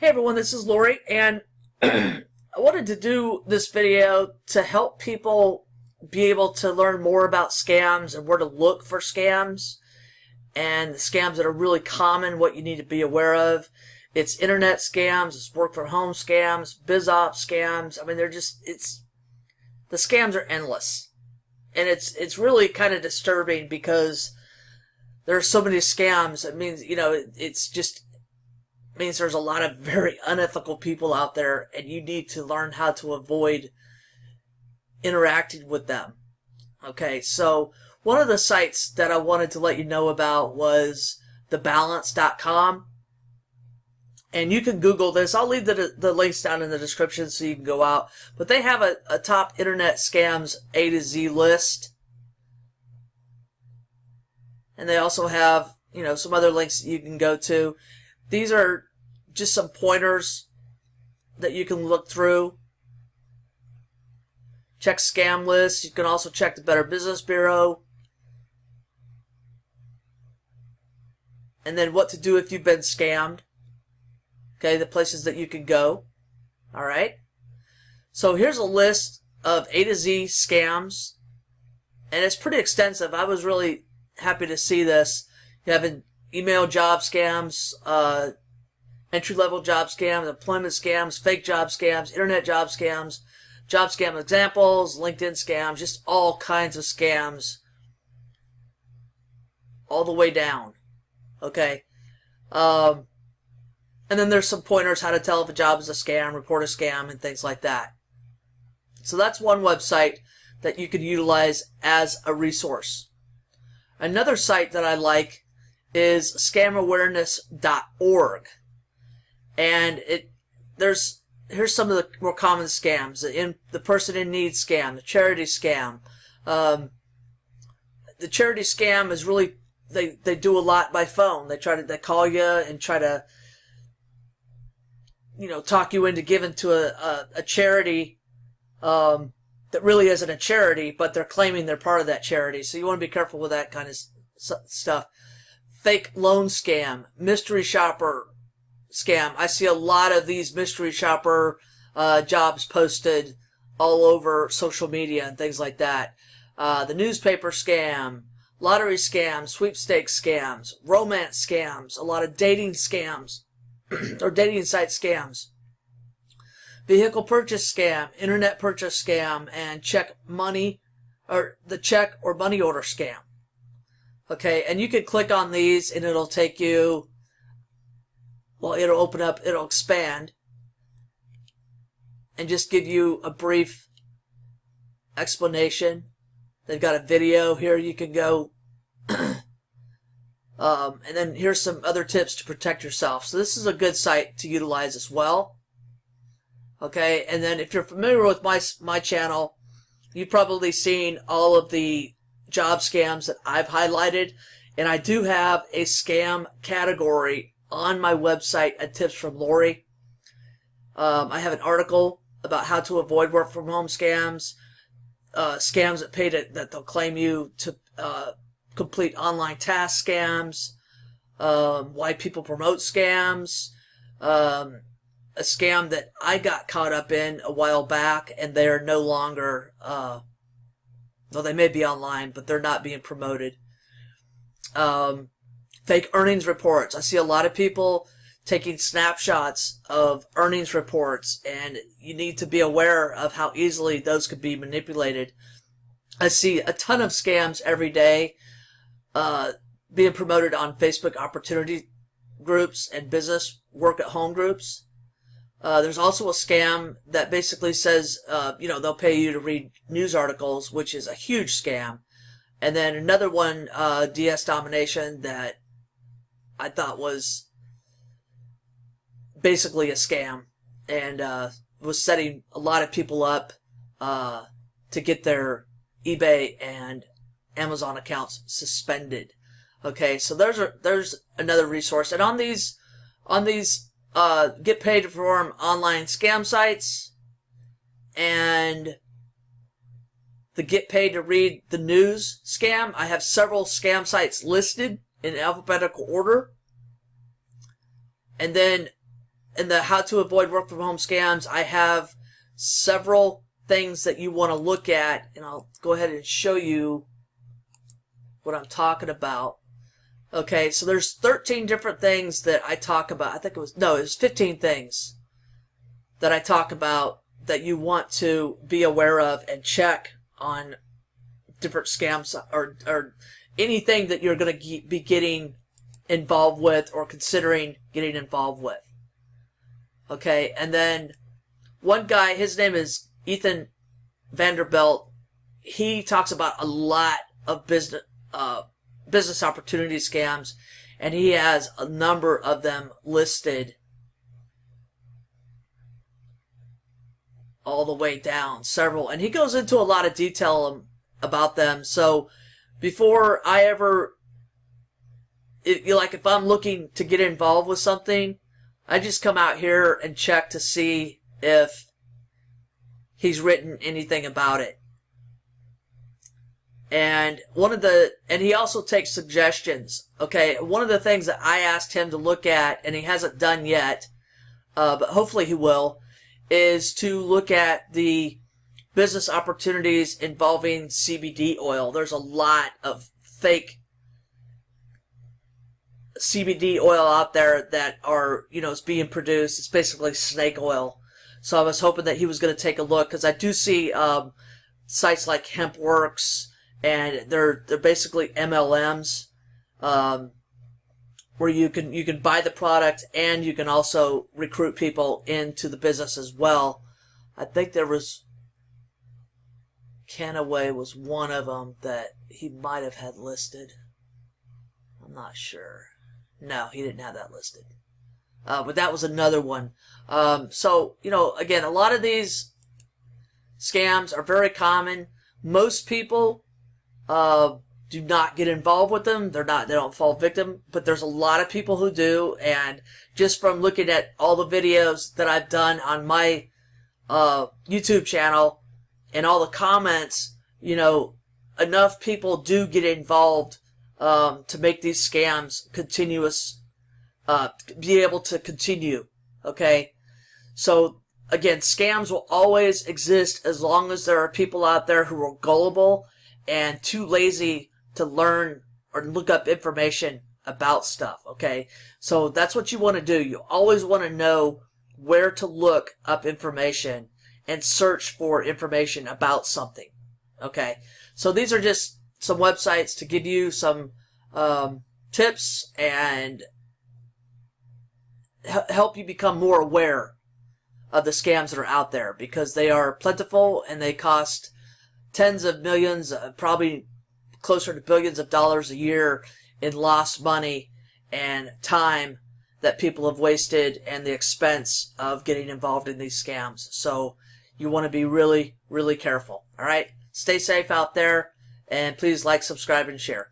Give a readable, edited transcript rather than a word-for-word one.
Hey everyone, this is Lori, and I wanted to do this video to help people be able to learn more about scams and where to look for scams and the scams that are really common, what you need to be aware of. It's internet scams, it's work from home scams, biz ops scams. I mean, the scams are endless. And it's really kind of disturbing because there are so many scams. It means, means there's a lot of very unethical people out there, and you need to learn how to avoid interacting with them. Okay, so one of the sites that I wanted to let you know about was thebalance.com. And you can Google this. I'll leave the links down in the description so you can go out. But they have a top internet scams A to Z list. And they also have, some other links you can go to. These are just some pointers that you can look through. Check scam lists. You can also check the Better Business Bureau. And then what to do if you've been scammed. Okay, the places that you can go. All right. So here's a list of A to Z scams. And it's pretty extensive. I was really happy to see this. You have email job scams, entry-level job scams, employment scams, fake job scams, internet job scam examples, LinkedIn scams, just all kinds of scams all the way down. Okay. And then there's some pointers how to tell if a job is a scam, report a scam, and things like that. So that's one website that you could utilize as a resource. Another site that I like is scamawareness.org. And here's some of the more common scams. The person in need scam, the charity scam. The charity scam is really, they do a lot by phone. They call you and try to, talk you into giving to a charity that really isn't a charity, but they're claiming they're part of that charity. So you want to be careful with that kind of stuff. Fake loan scam, mystery shopper scam. I see a lot of these mystery shopper jobs posted all over social media and things like that. The newspaper scam, lottery scams, sweepstakes scams, romance scams, a lot of dating scams or dating site scams. Vehicle purchase scam, internet purchase scam, and the check or money order scam. Okay, and you can click on these and it'll take you, it'll open up, it'll expand and just give you a brief explanation. They've got a video here you can go. And then here's some other tips to protect yourself. So this is a good site to utilize as well. Okay, and then if you're familiar with my channel, you've probably seen all of the job scams that I've highlighted. And I do have a scam category on my website at Tips from Lori. I have an article about how to avoid work from home scams, scams that that they'll claim you to complete online task scams, why people promote scams, a scam that I got caught up in a while back, and they're no longer, they may be online, but they're not being promoted. Fake earnings reports. I see a lot of people taking snapshots of earnings reports, and you need to be aware of how easily those could be manipulated. I see a ton of scams every day being promoted on Facebook opportunity groups and business work at home groups. There's also a scam that basically says, they'll pay you to read news articles, which is a huge scam. And then another one, DS Domination, that I thought was basically a scam and was setting a lot of people up to get their eBay and Amazon accounts suspended. Okay, so there's another resource. And on these get paid to perform online scam sites and the get paid to read the news scam, I have several scam sites listed in alphabetical order. And then in the how to avoid work from home scams, I have several things that you want to look at, and I'll go ahead and show you what I'm talking about. Okay, so there's 13 different things that I talk about. I think it was 15 things that I talk about that you want to be aware of and check on different scams or anything that you're going to be getting involved with or considering getting involved with. Okay, and then one guy, his name is Ethan Vanderbilt. He talks about a lot of business opportunity scams, and he has a number of them listed all the way down, several, and he goes into a lot of detail about them. So before I ever, if I'm looking to get involved with something, I just come out here and check to see if he's written anything about it. And he also takes suggestions. Okay, one of the things that I asked him to look at, and he hasn't done yet, but hopefully he will, is to look at the business opportunities involving CBD oil. There's a lot of fake CBD oil out there that are, is being produced. It's basically snake oil. So I was hoping that he was going to take a look, because I do see sites like HempWorks, and they're basically MLMs, where you can buy the product and you can also recruit people into the business as well. I think there was Canaway was one of them that he might have had listed. I'm not sure. No, he didn't have that listed. But that was another one. So, again, a lot of these scams are very common. Most people do not get involved with them. They don't fall victim, but there's a lot of people who do. And just from looking at all the videos that I've done on my YouTube channel and all the comments, enough people do get involved to make these scams be able to continue. Okay, so again, scams will always exist as long as there are people out there who are gullible and too lazy to learn or look up information about stuff. Okay, so that's what you want to do. You always want to know where to look up information and search for information about something. Okay, so these are just some websites to give you some tips and help you become more aware of the scams that are out there, because they are plentiful and they cost tens of millions, probably closer to billions of dollars a year in lost money and time that people have wasted, and the expense of getting involved in these scams. So you want to be really, really careful. All right? Stay safe out there, and please like, subscribe, and share.